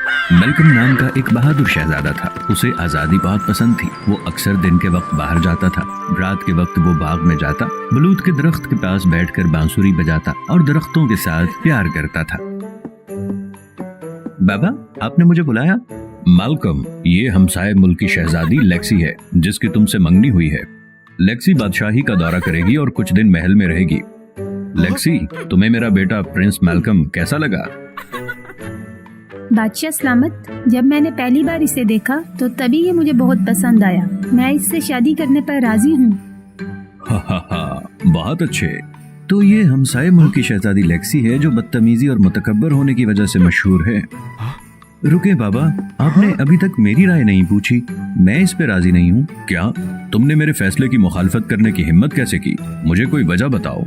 Malcolm नाम का एक बहादुर शहजादा था। उसे आजादी बहुत पसंद थी। वो अक्सर दिन के वक्त बाहर जाता था। रात के वक्त वो बाग में जाता, बलूत के दरख्त के पास बैठकर बांसुरी बजाता और दरख्तों के साथ प्यार करता था। बाबा, आपने मुझे बुलाया? मेलकम, ये हमसाए मुल्क की शहजादी लेक्सी है, जिसकी तुमसे मंगनी हुई है। लेक्सी बादशाही का दौरा करेगी और कुछ दिन महल में रहेगी। लेक्सी, तुम्हें मेरा बेटा प्रिंस मेलकम कैसा लगा? बादशाह सलामत, जब मैंने पहली बार इसे देखा तो तभी ये मुझे बहुत पसंद आया। मैं इससे शादी करने पर राजी हूँ। बहुत अच्छे। तो ये हमसाए मुल्क की शहजादी लेक्सी है, जो बदतमीजी और मुतकब्बर होने की वजह से मशहूर है। रुके बाबा, आपने अभी तक मेरी राय नहीं पूछी। मैं इस पे राजी नहीं हूँ। क्या तुमने मेरे फैसले की मुखालफत करने की हिम्मत कैसे की? मुझे कोई वजह बताओ।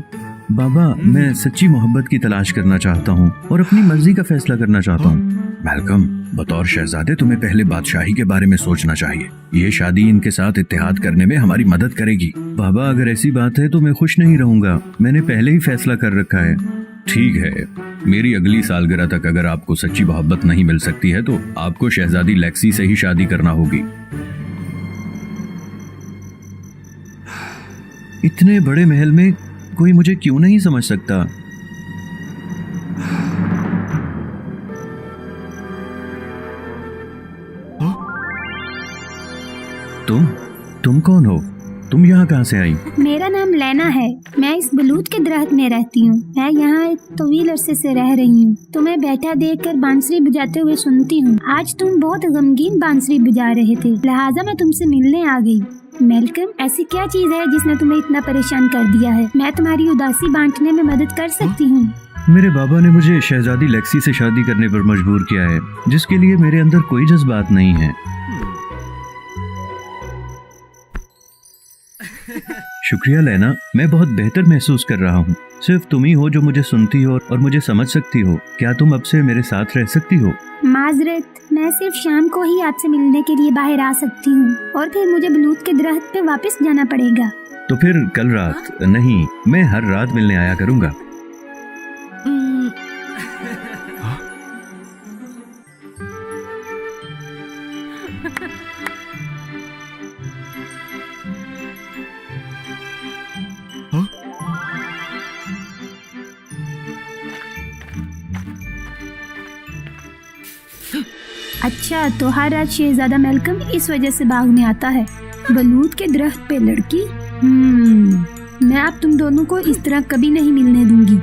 बाबा, मैं सच्ची मोहब्बत की तलाश करना चाहता हूँ और अपनी मर्जी का फैसला करना चाहता हूँ। मेलकम, बतौर शहजादे तुम्हें पहले बादशाही के बारे में सोचना चाहिए। ये शादी इनके साथ इत्तेहाद करने में हमारी मदद करेगी। बाबा, अगर ऐसी बात है तो मैं खुश नहीं रहूंगा। मैंने पहले ही फैसला कर रखा है। ठीक है, मेरी अगली सालगिरह तक अगर आपको सच्ची मोहब्बत नहीं मिल सकती है तो आपको शहजादी लेक्सी से ही शादी करना होगी। इतने बड़े महल में कोई मुझे क्यों नहीं समझ सकता? तुम कौन हो? तुम यहाँ कहाँ से आई? मेरा नाम लेना है। मैं इस बलूत के दरख्त में रहती हूँ। मैं यहाँ एक तवील अरसे से रह रही हूँ। तुम्हें बैठा देखकर बांसुरी बजाते हुए सुनती हूँ। आज तुम बहुत गमगीन बांसुरी बजा रहे थे, लिहाजा मैं तुमसे मिलने आ गई। मेलकम, ऐसी क्या चीज है जिसने तुम्हें इतना परेशान कर दिया है? मैं तुम्हारी उदासी बांटने में मदद कर सकती हूँ। मेरे बाबा ने मुझे शहजादी लेक्सी से शादी करने पर मजबूर किया है, जिसके लिए मेरे अंदर कोई जज्बात नहीं है। शुक्रिया लेना, मैं बहुत बेहतर महसूस कर रहा हूँ। सिर्फ तुम ही हो जो मुझे सुनती हो और मुझे समझ सकती हो। क्या तुम अब से मेरे साथ रह सकती हो? माजरत, मैं सिर्फ शाम को ही आपसे मिलने के लिए बाहर आ सकती हूँ और फिर मुझे बलूत के दरख्त पे वापस जाना पड़ेगा। तो फिर कल रात? नहीं, मैं हर रात मिलने आया करूँगा। अच्छा, तो हर रात शहजादा मेलकम इस वजह से बाग में आता है। बलूत के दरख्त पे लड़की। मैं अब तुम दोनों को इस तरह कभी नहीं मिलने दूंगी।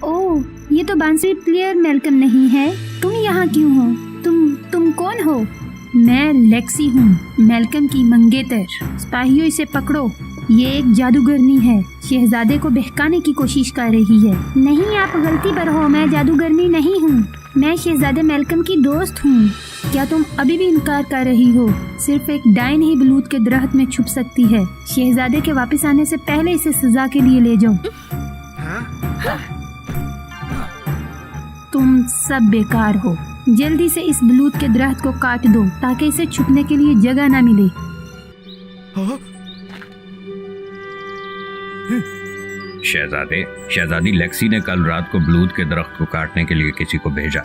ओह, ये तो बांसुरी प्लेयर मेलकम नहीं है। तुम यहाँ क्यों हो? तुम कौन हो? मैं लेक्सी हूँ, मेलकम की मंगेतर। सिपाहियों, इसे पकड़ो। ये एक जादूगरनी है, शहजादे को बहकाने की कोशिश कर रही है। नहीं, आप गलती पर हो। मैं जादूगरनी नहीं हूँ। मैं शहजादे मेलकम की दोस्त हूँ। क्या तुम अभी भी इनकार कर रही हो? सिर्फ एक डायन ही बलूत के दरख्त में छुप सकती है। शहजादे के वापस आने से पहले इसे सजा के लिए ले जाओ। तुम सब बेकार हो। जल्दी से इस बलूत के दरख्त को काट दो ताकि इसे छुपने के लिए जगह ना मिले। शहजादी लेक्सी ने कल रात को बलूत के दरख्त को काटने के लिए किसी को भेजा।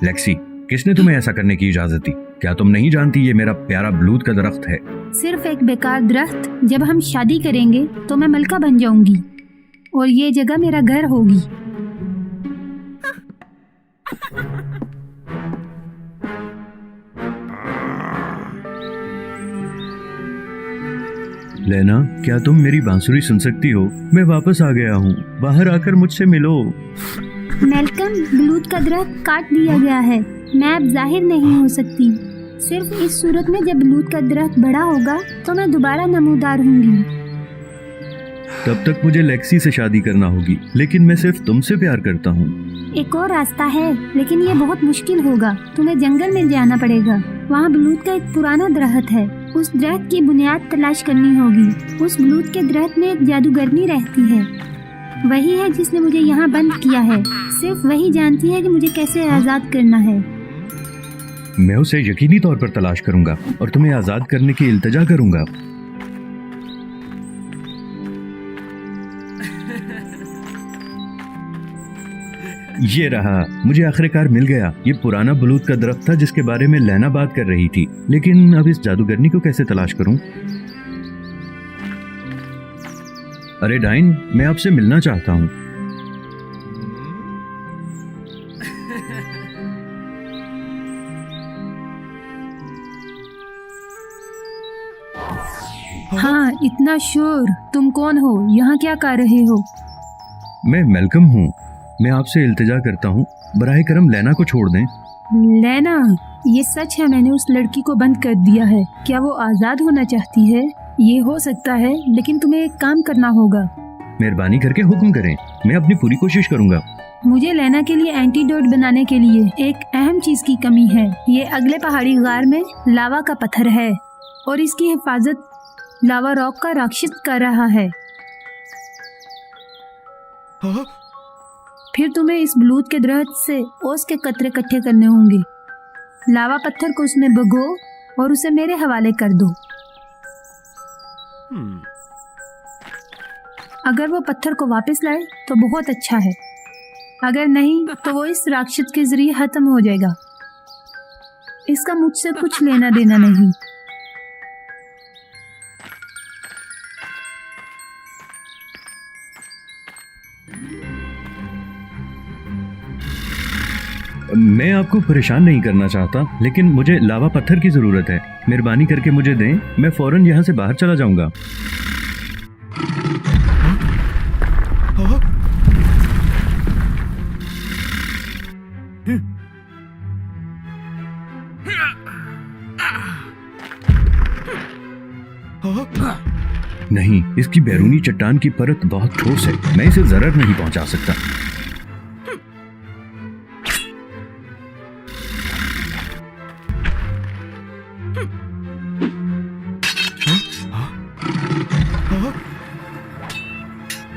लेक्सी, किसने तुम्हें ऐसा करने की इजाजत दी? क्या तुम नहीं जानती ये मेरा प्यारा बलूत का दरख्त है? सिर्फ एक बेकार दरख्त। जब हम शादी करेंगे तो मैं मलका बन जाऊंगी और ये जगह मेरा घर होगी। लेना, क्या तुम मेरी बांसुरी सुन सकती हो? मैं वापस आ गया हूँ। बाहर आकर मुझसे मिलो। मेलकम, बलूत का दरख्त काट दिया गया है। मैं अब जाहिर नहीं हो सकती। सिर्फ इस सूरत में जब बलूत का दरख्त बड़ा होगा तो मैं दोबारा नमूदार होंगी। तब तक मुझे लेक्सी से शादी करना होगी, लेकिन मैं सिर्फ तुमसे प्यार करता हूँ। एक और रास्ता है, लेकिन ये बहुत मुश्किल होगा। तुम्हें जंगल में जाना पड़ेगा। वहाँ बलूत का एक पुराना दरख्त है। उस दरख्त की बुनियाद तलाश करनी होगी। उस बलूत के दरख्त में एक जादूगरनी रहती है। वही है जिसने मुझे यहाँ बंद किया है। सिर्फ वही जानती है कि मुझे कैसे आजाद करना है। मैं उसे यकीनी तौर पर तलाश करूंगा और तुम्हें आजाद करने की इल्तिजा करूंगा। ये रहा, मुझे आखिरकार मिल गया। ये पुराना बलूत का दरख्त था जिसके बारे में लैना बात कर रही थी। लेकिन अब इस जादूगरनी को कैसे तलाश करूं? अरे डाइन, मैं आपसे मिलना चाहता हूं। हाँ, इतना शोर। तुम कौन हो? यहाँ क्या कर रहे हो? मैं मेलकम हूँ। मैं आपसे इल्तिजा करता हूँ, बराए करम लैना को छोड़ दें। लैना, ये सच है मैंने उस लड़की को बंद कर दिया है। क्या वो आजाद होना चाहती है? ये हो सकता है, लेकिन तुम्हें एक काम करना होगा। मेहरबानी करके हुक्म करें, मैं अपनी पूरी कोशिश करूंगा। मुझे लैना के लिए एंटीडोट बनाने के लिए एक अहम चीज की कमी है। ये अगले पहाड़ी गार में लावा का पत्थर है और इसकी हिफाजत लावा रॉक का राक्षस कर रहा है। फिर तुम्हें इस बलूत के दरख्त से ओस के कतरे इकट्ठे करने होंगे। लावा पत्थर को उसमें भगो और उसे मेरे हवाले कर दो। अगर वो पत्थर को वापस लाए तो बहुत अच्छा है, अगर नहीं तो वो इस राक्षस के जरिए खत्म हो जाएगा। इसका मुझसे कुछ लेना देना नहीं। मैं आपको परेशान नहीं करना चाहता, लेकिन मुझे लावा पत्थर की जरूरत है। मेहरबानी करके मुझे दें, मैं फौरन यहाँ से बाहर चला जाऊंगा। नहीं, इसकी बैरूनी चट्टान की परत बहुत ठोस है, मैं इसे जरर नहीं पहुंचा सकता।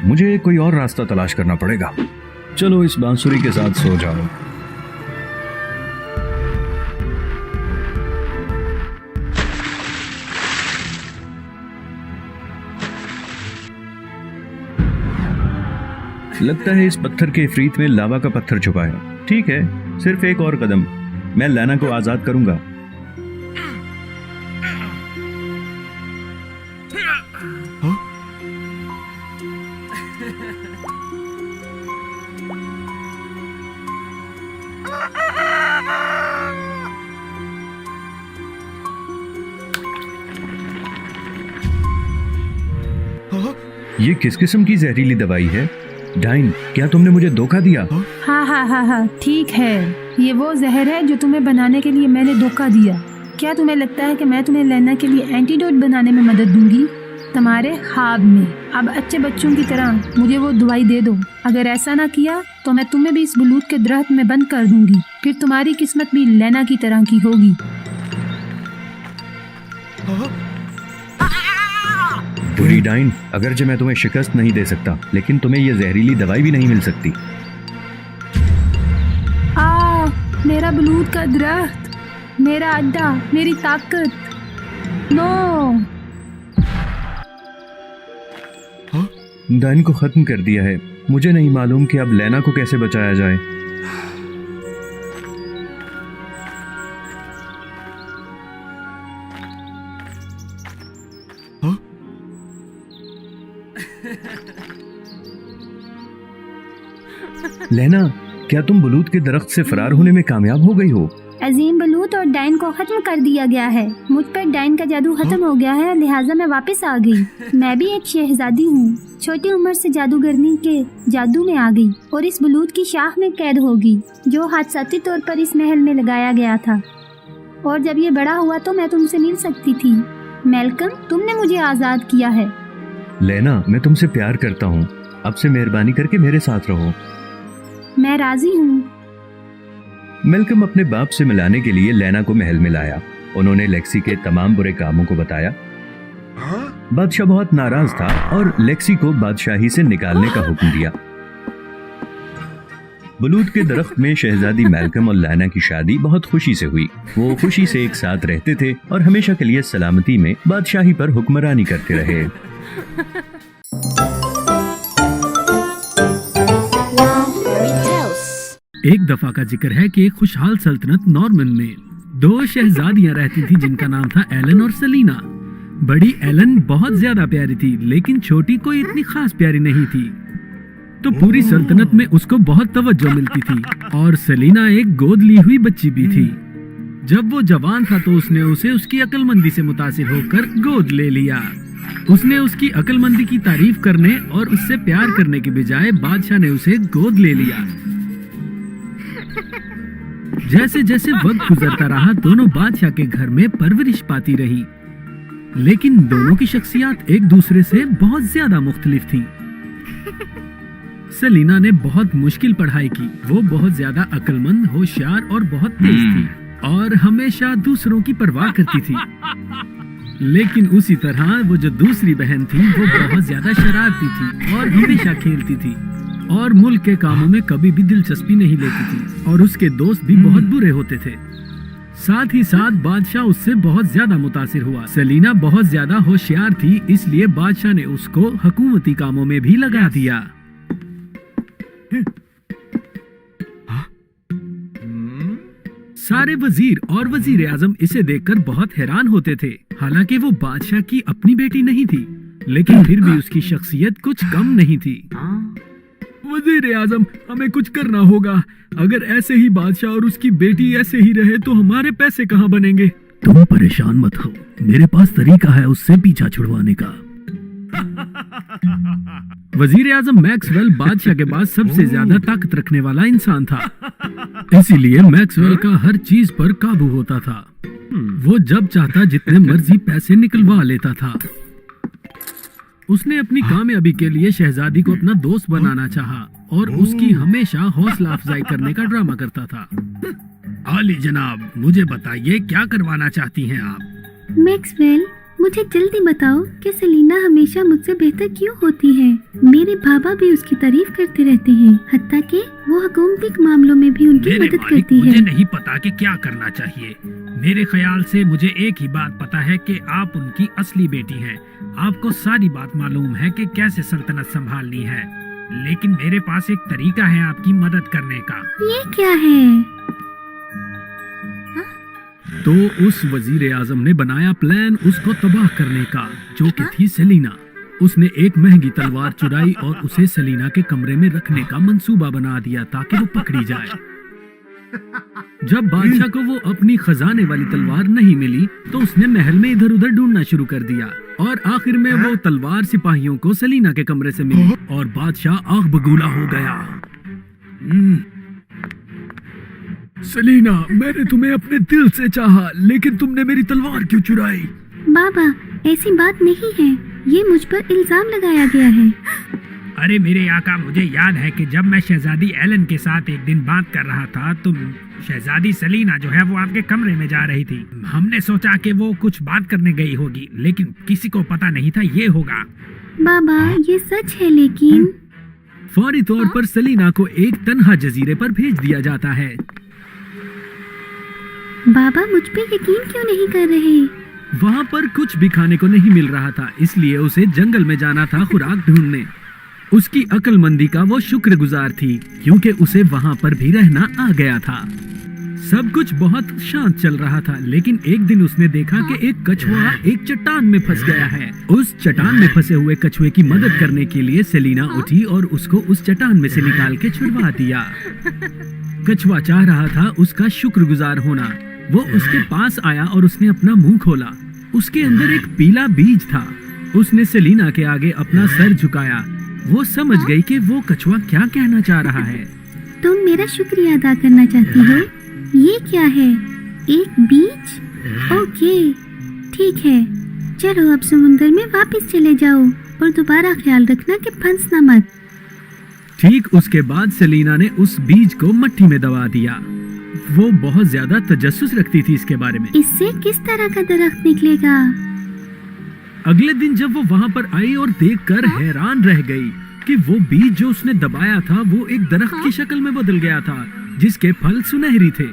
मुझे कोई और रास्ता तलाश करना पड़ेगा। चलो इस बांसुरी के साथ सो जाओ। लगता है इस पत्थर के इफरीत में लावा का पत्थर छुपा है। ठीक है, सिर्फ एक और कदम, मैं लैना को आजाद करूंगा। ये किस किस्म की जहरीली दवाई है? डाइन, क्या तुमने मुझे धोखा दिया? हाँ, ठीक है। ये वो जहर है जो तुम्हें बनाने के लिए मैंने धोखा दिया। क्या तुम्हें लगता है कि मैं तुम्हें लैना के लिए एंटीडोट बनाने में मदद दूंगी? तुम्हारे ख्वाब में। अब अच्छे बच्चों की तरह मुझे वो दवाई दे दो। अगर ऐसा ना किया तो मैं तुम्हें भी इस बलूत के दरख्त में बंद कर दूंगी। फिर तुम्हारी किस्मत भी लैना की तरह की होगी। बुरी डाइन, अगरचे मैं तुम्हें शिकस्त नहीं दे सकता, लेकिन तुम्हें यह जहरीली दवाई भी नहीं मिल सकती। मेरा बलूत का दरख्त, मेरा अड्डा, मेरी ताकत। नो, डाइन को खत्म कर दिया है। मुझे नहीं मालूम कि अब लैना को कैसे बचाया जाए। लैना, क्या तुम बलूत के दरख्त से फरार होने में कामयाब हो गई हो? अजीम बलूत और डाइन को खत्म कर दिया गया है। मुझ पर डाइन का जादू खत्म हो गया है, लिहाजा मैं वापस आ गई। मैं भी एक शहजादी हूँ। छोटी उम्र से जादूगरनी के जादू में आ गई और इस बलूत की शाख में कैद होगी जो हादसाती तौर पर इस महल में लगाया गया था। और जब ये बड़ा हुआ तो मैं तुमसे मिल सकती थी। मेलकम, तुमने मुझे आजाद किया है। लैना, मैं तुमसे प्यार करता हूँ। अब से मेहरबानी करके मेरे साथ रहो। मैं राजी हूँ। मेलकम अपने बाप से मिलाने के लिए लैना को महल में लाया। उन्होंने लेक्सी के तमाम बुरे कामों को बताया। बादशाह बहुत नाराज था और लेक्सी को बादशाही से निकालने का हुक्म दिया। बलूत के दरख्त में शहजादी मैल्कम और लैना की शादी बहुत खुशी से हुई। वो खुशी से एक साथ रहते थे और हमेशा के लिए सलामती में बादशाही पर हुक्मरानी करते रहे। एक दफा का जिक्र है कि एक खुशहाल सल्तनत नॉर्मन में 2 शहजादियां रहती थी जिनका नाम था एलन और सेलिना। बड़ी एलन बहुत ज्यादा प्यारी थी, लेकिन छोटी कोई इतनी खास प्यारी नहीं थी, तो पूरी सल्तनत में उसको बहुत तवज्जो मिलती थी। और सेलिना एक गोद ली हुई बच्ची भी थी। जब वो जवान था तो उसने उसे उसकी अक्लमंदी से मुतासिर होकर गोद ले लिया। उसने उसकी अक्लमंदी की तारीफ करने और उससे प्यार करने के बजाय बादशाह ने उसे गोद ले लिया। जैसे जैसे वक्त गुजरता रहा, दोनों बादशाह के घर में परवरिश पाती रही, लेकिन दोनों की शख्सियत एक दूसरे से बहुत ज्यादा मुख्तलिफ थी। सेलिना ने बहुत मुश्किल पढ़ाई की। वो बहुत ज्यादा अक्लमंद, होशियार और बहुत तेज थी और हमेशा दूसरों की परवाह करती थी। लेकिन उसी तरह वो जो दूसरी बहन थी वो बहुत ज्यादा शरारती थी और हमेशा खेलती थी और मुल्क के कामों में कभी भी दिलचस्पी नहीं लेती थी, और उसके दोस्त भी बहुत बुरे होते थे। साथ ही साथ बादशाह उससे बहुत ज्यादा मुतासिर हुआ। सेलिना बहुत ज्यादा होशियार थी, इसलिए बादशाह ने उसको हुकूमती कामों में भी लगा दिया। सारे वजीर और वजीर आजम इसे देखकर बहुत हैरान होते थे। हालांकि वो बादशाह की अपनी बेटी नहीं थी, लेकिन फिर भी उसकी शख्सियत कुछ कम नहीं थी। वजीर आजम, हमें कुछ करना होगा। अगर ऐसे ही बादशाह और उसकी बेटी ऐसे ही रहे तो हमारे पैसे कहाँ बनेंगे? तुम परेशान मत हो, मेरे पास तरीका है उससे पीछा छुड़वाने का। वजीर आजम मैक्सवेल बादशाह के पास सबसे ज्यादा ताकत रखने वाला इंसान था, इसीलिए मैक्सवेल का हर चीज पर काबू होता था। वो जब चाहता जितने मर्जी पैसे निकलवा लेता था। उसने अपनी कामयाबी के लिए शहजादी को अपना दोस्त बनाना चाहा और उसकी हमेशा हौसला अफजाई करने का ड्रामा करता था। आली जनाब, मुझे बताइए क्या करवाना चाहती हैं आप? मैक्सवेल, मुझे जल्दी बताओ कि सेलिना हमेशा मुझसे बेहतर क्यों होती है? मेरे बाबा भी उसकी तारीफ करते रहते हैं, हत्ता कि वो हुकूमती मामलों में भी उनकी मदद करती है। मुझे नहीं पता कि क्या करना चाहिए। मेरे ख्याल से मुझे एक ही बात पता है कि आप उनकी असली बेटी हैं। आपको सारी बात मालूम है कि कैसे सल्तनत संभालनी है, लेकिन मेरे पास एक तरीका है आपकी मदद करने का। ये क्या है? तो उस वजीर आजम ने बनाया प्लान उसको तबाह करने का, जो कि थी सेलिना। उसने एक महंगी तलवार चुराई और उसे सेलिना के कमरे में रखने का मंसूबा बना दिया ताकि वो पकड़ी जाए। जब बादशाह को वो अपनी खजाने वाली तलवार नहीं मिली तो उसने महल में इधर उधर ढूंढना शुरू कर दिया और आखिर में वो तलवार सिपाहियों को सेलिना के कमरे से मिली और बादशाह आग बगूला हो गया। सेलिना, मैंने तुम्हें अपने दिल से चाहा, लेकिन तुमने मेरी तलवार क्यों चुराई? बाबा, ऐसी बात नहीं है, ये मुझ पर इल्जाम लगाया गया है। अरे मेरे आका, मुझे याद है कि जब मैं शहजादी एलन के साथ एक दिन बात कर रहा था तो शहजादी सेलिना जो है वो आपके कमरे में जा रही थी। हमने सोचा कि वो कुछ बात करने गई होगी, लेकिन किसी को पता नहीं था ये होगा। बाबा, ये सच है, लेकिन फौरी तौर पर सेलिना को एक तन्हा जजीरे पर भेज दिया जाता है। बाबा, मुझ पे यकीन क्यों नहीं कर रहे? वहाँ पर कुछ भी खाने को नहीं मिल रहा था, इसलिए उसे जंगल में जाना था खुराक ढूंढने। उसकी अक्लमंदी का वो शुक्रगुजार थी, क्योंकि उसे वहाँ पर भी रहना आ गया था। सब कुछ बहुत शांत चल रहा था, लेकिन एक दिन उसने देखा कि एक कछुआ एक चट्टान में फंस गया है। उस चट्टान में फंसे हुए कछुए की मदद करने के लिए सेलिना उठी और उसको उस चट्टान में से निकाल के छुड़वा दिया। कछुआ चाह रहा था उसका शुक्रगुजार होना। वो उसके पास आया और उसने अपना मुंह खोला। उसके अंदर एक पीला बीज था। उसने सेलिना के आगे अपना सर झुकाया। वो समझ गई कि वो कछुआ क्या कहना चाह रहा है। तुम मेरा शुक्रिया अदा करना चाहती हो? ये क्या है? एक बीज? ओके, ठीक है, चलो अब समुंदर में वापस चले जाओ और दोबारा ख्याल रखना कि फंसना मत। ठीक उसके बाद सेलिना ने उस बीज को मट्टी में दबा दिया। वो बहुत ज्यादा तजस्सुस रखती थी इसके बारे में। इससे किस तरह का दरख्त निकलेगा? अगले दिन जब वो वहाँ पर आई और देखकर हैरान रह गई कि वो बीज जो उसने दबाया था वो एक दरख्त की शक्ल में बदल गया था, जिसके फल सुनहरी थे।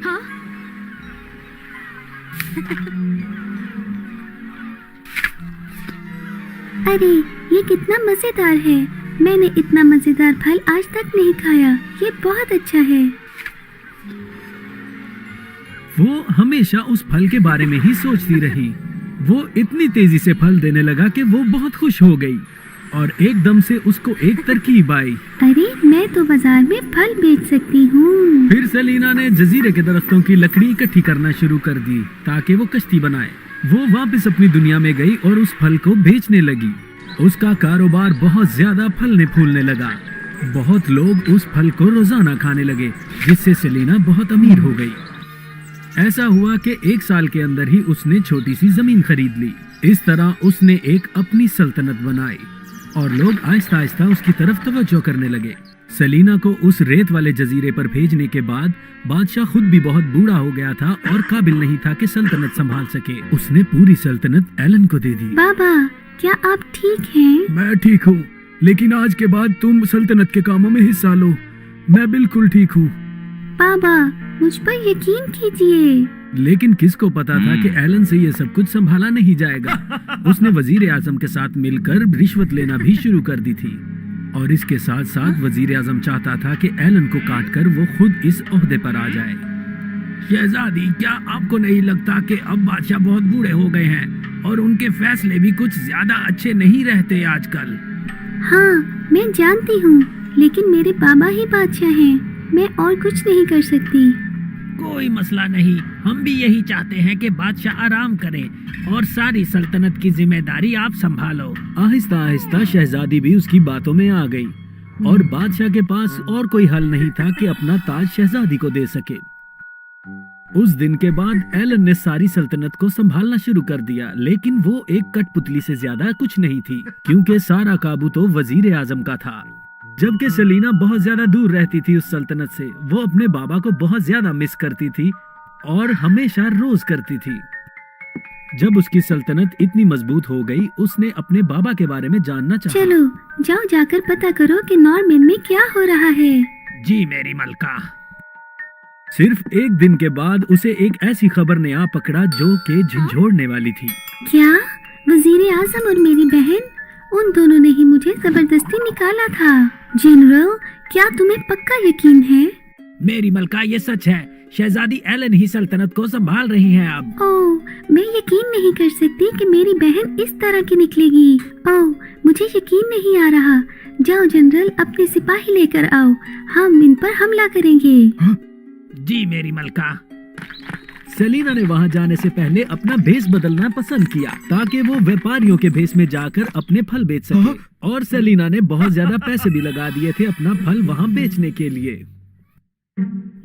हाँ? अरे ये कितना मजेदार है, मैंने इतना मजेदार फल आज तक नहीं खाया, ये बहुत अच्छा है। वो हमेशा उस फल के बारे में ही सोचती रही। वो इतनी तेजी से फल देने लगा कि वो बहुत खुश हो गई और एकदम से उसको एक तरकीब आई। अरे मैं तो बाजार में फल बेच सकती हूँ। फिर सेलिना ने जजीरे के दरख्तों की लकड़ी इकट्ठी करना शुरू कर दी ताकि वो कश्ती बनाए। वो वापस अपनी दुनिया में गई और उस फल को बेचने लगी। उसका कारोबार बहुत ज्यादा फलने फूलने लगा। बहुत लोग उस फल को रोजाना खाने लगे, जिससे सेलिना बहुत अमीर हो गई। ऐसा हुआ कि 1 साल के अंदर ही उसने छोटी सी जमीन खरीद ली। इस तरह उसने एक अपनी सल्तनत बनाई और लोग आहिस्ता आहिस्ता उसकी तरफ तवज्जो करने लगे। सेलिना को उस रेत वाले जजीरे पर भेजने के बाद बादशाह खुद भी बहुत बूढ़ा हो गया था और काबिल नहीं था कि सल्तनत संभाल सके। उसने पूरी सल्तनत एलन को दे दी। बाबा, क्या आप ठीक हैं? मैं ठीक हूँ, लेकिन आज के बाद तुम सल्तनत के कामों में हिस्सा लो। मैं बिल्कुल ठीक हूँ। बाबा, मुझ पर यकीन कीजिए। लेकिन किसको पता था कि एलन से ये सब कुछ संभाला नहीं जाएगा। उसने वजीर आजम के साथ मिलकर रिश्वत लेना भी शुरू कर दी थी और इसके साथ साथ वजीर आजम चाहता था कि एलन को काटकर वो खुद इस ओहदे पर आ जाए। शहजादी, क्या आपको नहीं लगता कि अब बादशाह बहुत बूढ़े हो गए हैं और उनके फैसले भी कुछ ज्यादा अच्छे नहीं रहते आजकल? हाँ, मैं जानती हूँ, लेकिन मेरे बाबा ही बादशाह हैं। मैं और कुछ नहीं कर सकती। कोई मसला नहीं, हम भी यही चाहते हैं कि बादशाह आराम करें और सारी सल्तनत की जिम्मेदारी आप संभालो। आहिस्ता आहिस्ता शहजादी भी उसकी बातों में आ गई और बादशाह के पास और कोई हल नहीं था कि अपना ताज शहजादी को दे सके। उस दिन के बाद एलन ने सारी सल्तनत को संभालना शुरू कर दिया, लेकिन वो एक कठपुतली से ज्यादा कुछ नहीं थी, क्योंकि सारा काबू तो वजीर आजम का था। जबकि सेलिना बहुत ज्यादा दूर रहती थी उस सल्तनत से। वो अपने बाबा को बहुत ज्यादा मिस करती थी और हमेशा रोज करती थी। जब उसकी सल्तनत इतनी मजबूत हो गई, उसने अपने बाबा के बारे में जानना चाहा। चलो जाओ, जाकर पता करो कि नॉर्मैंड में क्या हो रहा है। जी मेरी मलका। सिर्फ एक दिन के बाद उसे एक ऐसी खबर ने आ पकड़ा जो कि झंझोड़ने वाली थी। क्या वजीर आजम और मेरी बहन, उन दोनों ने ही मुझे जबरदस्ती निकाला था? जनरल, क्या तुम्हें पक्का यकीन है? मेरी मलका, ये सच है। शहजादी एलन ही सल्तनत को संभाल रही हैं अब। ओह, मैं यकीन नहीं कर सकती कि मेरी बहन इस तरह की निकलेगी। ओह, मुझे यकीन नहीं आ रहा। जाओ जनरल, अपने सिपाही लेकर आओ, हम इन पर हमला करेंगे। जी मेरी मलका। सेलिना ने वहां जाने से पहले अपना भेष बदलना पसंद किया ताकि वो व्यापारियों के भेष में जाकर अपने फल बेच सके। और सेलिना ने बहुत ज्यादा पैसे भी लगा दिए थे अपना फल वहां बेचने के लिए।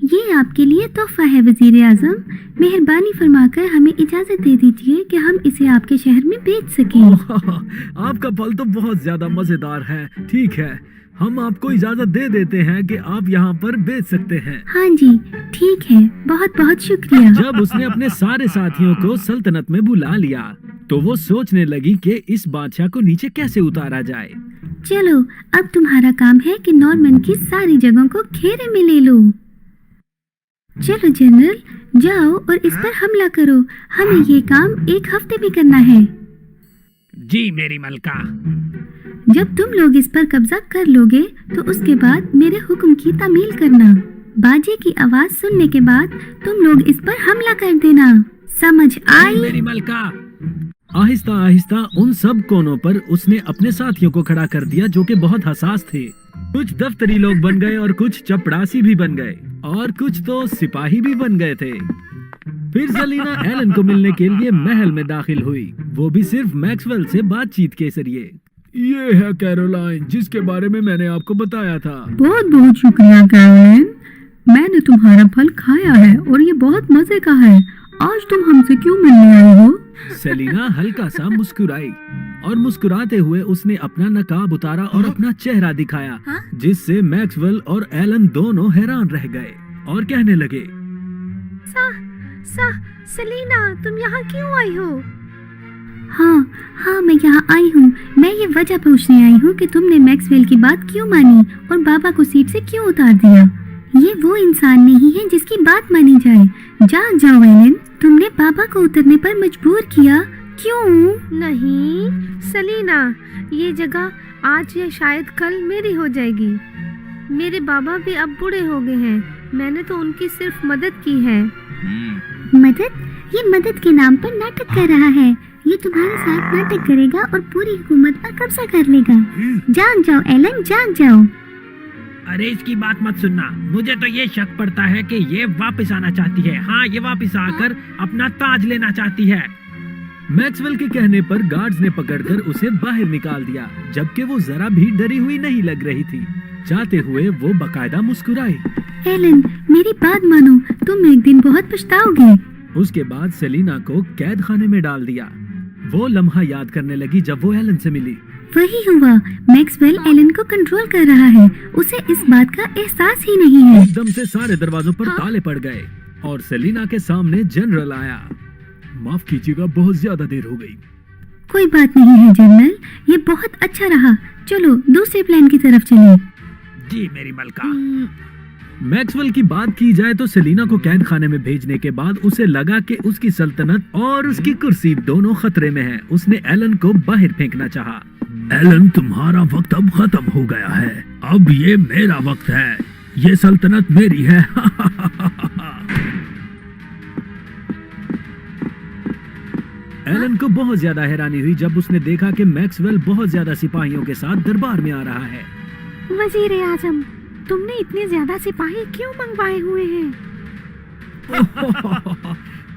ये आपके लिए तोहफा है वजीर आजम। मेहरबानी फरमाकर हमें इजाजत दे दीजिए कि हम इसे आपके शहर में बेच सकें। आपका फल तो बहुत ज्यादा मजेदार है। ठीक है, हम आपको इजाजत दे देते हैं कि आप यहाँ पर बेच सकते हैं। हाँ जी, ठीक है, बहुत बहुत शुक्रिया। जब उसने अपने सारे साथियों को सल्तनत में बुला लिया तो वो सोचने लगी कि इस बादशाह को नीचे कैसे उतारा जाए। चलो, अब तुम्हारा काम है कि नॉर्मैंड की सारी जगहों को घेरे में ले लो। चलो जनरल, जाओ और इस पर हमला करो। हमें ये काम 1 हफ्ते में करना है। जी मेरी मलका। जब तुम लोग इस पर कब्जा कर लोगे तो उसके बाद मेरे हुक्म की तामील करना। बाजे की आवाज सुनने के बाद तुम लोग इस पर हमला कर देना। समझ आई? मेरी मलका। आहिस्ता आहिस्ता उन सब कोनों पर उसने अपने साथियों को खड़ा कर दिया जो कि बहुत हसास थे। कुछ दफ्तरी लोग बन गए और कुछ चपड़ासी भी बन गए और कुछ तो सिपाही भी बन गए थे। फिर सेलिना एलन को मिलने के लिए महल में दाखिल हुई, वो भी सिर्फ मैक्सवेल से बातचीत के जरिए। ये है कैरोलाइन, जिसके बारे में मैंने आपको बताया था। बहुत बहुत शुक्रिया कैरोलाइन, मैंने तुम्हारा फल खाया है और ये बहुत मजे का है। आज तुम हमसे क्यों मिलने आई हो? सेलिना हल्का सा मुस्कुराई और मुस्कुराते हुए उसने अपना नकाब उतारा और अपना चेहरा दिखाया, जिससे मैक्सवेल और एलन दोनों हैरान रह गए और कहने लगे, सेलिना, तुम यहाँ क्यों आई हो? हाँ हाँ, मैं यहाँ आई हूँ। मैं ये वजह पूछने आई हूँ कि तुमने मैक्सवेल की बात क्यों मानी और बाबा को सीट से क्यों उतार दिया। ये वो इंसान नहीं है जिसकी बात मानी जाए। जाग जाओ एलन, तुमने बाबा को उतरने पर मजबूर किया। क्यों? नहीं सलीना, ये जगह आज या शायद कल मेरी हो जाएगी। मेरे बाबा भी अब बूढ़े हो गए हैं, मैंने तो उनकी सिर्फ मदद की है। मदद? ये मदद के नाम पर नाटक कर रहा है। ये तुम्हारे साथ नाटक करेगा और पूरी हुकूमत पर कब्जा कर लेगा। जाग जाओ एलन, जाग जाओ। अरे इसकी बात मत सुनना, मुझे तो ये शक पड़ता है कि ये वापस आना चाहती है। हाँ, ये वापस आकर अपना ताज लेना चाहती है। मैक्सवेल के कहने पर गार्ड्स ने पकड़कर उसे बाहर निकाल दिया, जबकि वो जरा भी डरी हुई नहीं लग रही थी। जाते हुए वो बकायदा मुस्कुराई। एलन, मेरी बात मानो, तुम एक दिन बहुत पछताओगे। उसके बाद सेलिना को कैद खाने में डाल दिया। वो लम्हा याद करने लगी जब वो एलन से मिली। वही हुआ, मैक्सवेल एलन को कंट्रोल कर रहा है। उसे इस बात का एहसास ही नहीं है। एकदम से सारे दरवाजों पर ताले पड़ गए और सेलिना के सामने जनरल आया। माफ कीजिएगा, बहुत ज्यादा देर हो गई। कोई बात नहीं है जनरल, ये बहुत अच्छा रहा। चलो दूसरे प्लान की तरफ चलें। जी मेरी मलका। मैक्सवेल की बात की जाए तो सेलिना को कैद खाने में भेजने के बाद उसे लगा कि उसकी सल्तनत और उसकी कुर्सी दोनों खतरे में हैं। उसने एलन को बाहर फेंकना चाहा। एलन, तुम्हारा वक्त अब खत्म हो गया है, अब ये मेरा वक्त है, ये सल्तनत मेरी है। एलन को बहुत ज्यादा हैरानी हुई जब उसने देखा कि मैक्सवेल बहुत ज्यादा सिपाहियों के साथ दरबार में आ रहा है। वजीर आजम, तुमने इतने ज्यादा सिपाही क्यों मंगवाए हुए हैं?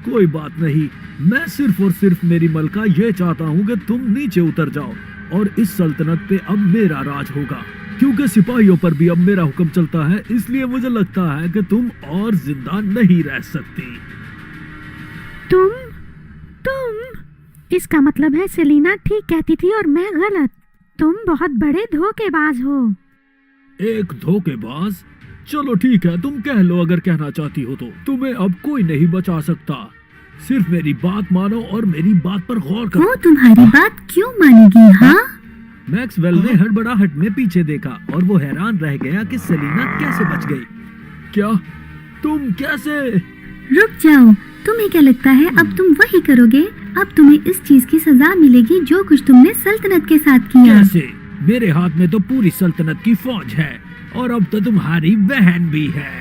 कोई बात नहीं, मैं सिर्फ और सिर्फ मेरी मलका ये चाहता हूँ कि तुम नीचे उतर जाओ और इस सल्तनत पे अब मेरा राज होगा। क्योंकि सिपाहियों पर भी अब मेरा हुक्म चलता है, इसलिए मुझे लगता है कि तुम और जिंदा नहीं रह सकती। तुम इसका मतलब है सेलिना ठीक कहती थी और मैं गलत। तुम बहुत बड़े धोखेबाज हो। एक धोखेबाज? चलो ठीक है, तुम कह लो अगर कहना चाहती हो तो। तुम्हें अब कोई नहीं बचा सकता। सिर्फ मेरी बात मानो और मेरी बात पर गौर करो। वो तुम्हारी बात क्यों मानेगी? हाँ? मैक्सवेल ने हड़बड़ाहट में पीछे देखा और वो हैरान रह गया कि सेलिना कैसे बच गई। क्या? तुम कैसे? रुक जाओ, तुम्हें क्या लगता है अब तुम वही करोगे? अब तुम्हें इस चीज की सजा मिलेगी जो कुछ तुमने सल्तनत के साथ किया। कैसे? मेरे हाथ में तो पूरी सल्तनत की फौज है और अब तो तुम्हारी बहन भी है।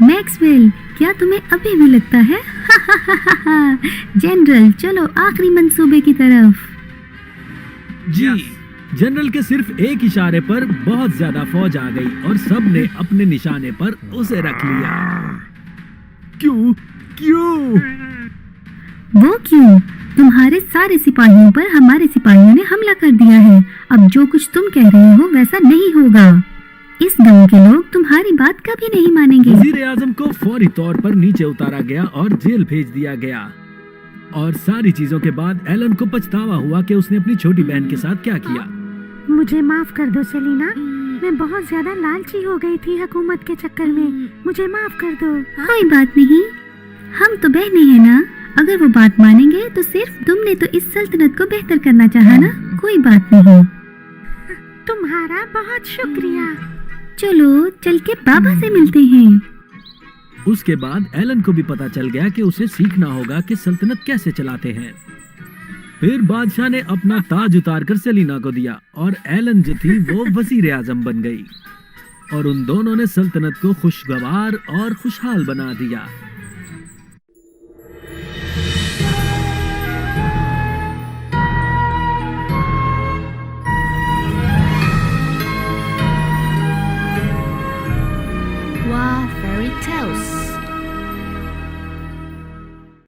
मैक्सवेल, क्या तुम्हें अभी भी लगता है? जनरल, चलो आखिरी मंसूबे की तरफ। जी। जनरल के सिर्फ एक इशारे पर बहुत ज्यादा फौज आ गई और सब ने अपने निशाने पर उसे रख लिया। क्यों? वो क्यों? तुम्हारे सारे सिपाहियों पर हमारे सिपाहियों ने हमला कर दिया है। अब जो कुछ तुम कह रहे हो वैसा नहीं होगा। इस गांव के लोग तुम्हारी बात कभी नहीं मानेंगे। वजीर आजम को फौरी तौर पर नीचे उतारा गया और जेल भेज दिया गया। और सारी चीजों के बाद एलन को पछतावा हुआ कि उसने अपनी छोटी बहन के साथ क्या किया। मुझे माफ कर दो सेलिना, मैं बहुत ज्यादा लालची हो गई थी हुकूमत के चक्कर में। मुझे माफ कर दो। कोई बात नहीं, हम तो बहनें हैं ना। अगर वो बात मानेंगे तो सिर्फ तुमने तो इस सल्तनत को बेहतर करना चाहा ना। कोई बात नहीं। तुम्हारा बहुत शुक्रिया। चलो चल के बाबा से मिलते हैं। उसके बाद एलन को भी पता चल गया कि उसे सीखना होगा कि सल्तनत कैसे चलाते हैं। फिर बादशाह ने अपना ताज उतारकर सेलिना को दिया और एलन जो थी वो वजीर आजम बन गई और उन दोनों ने सल्तनत को खुशगवार और खुशहाल बना दिया।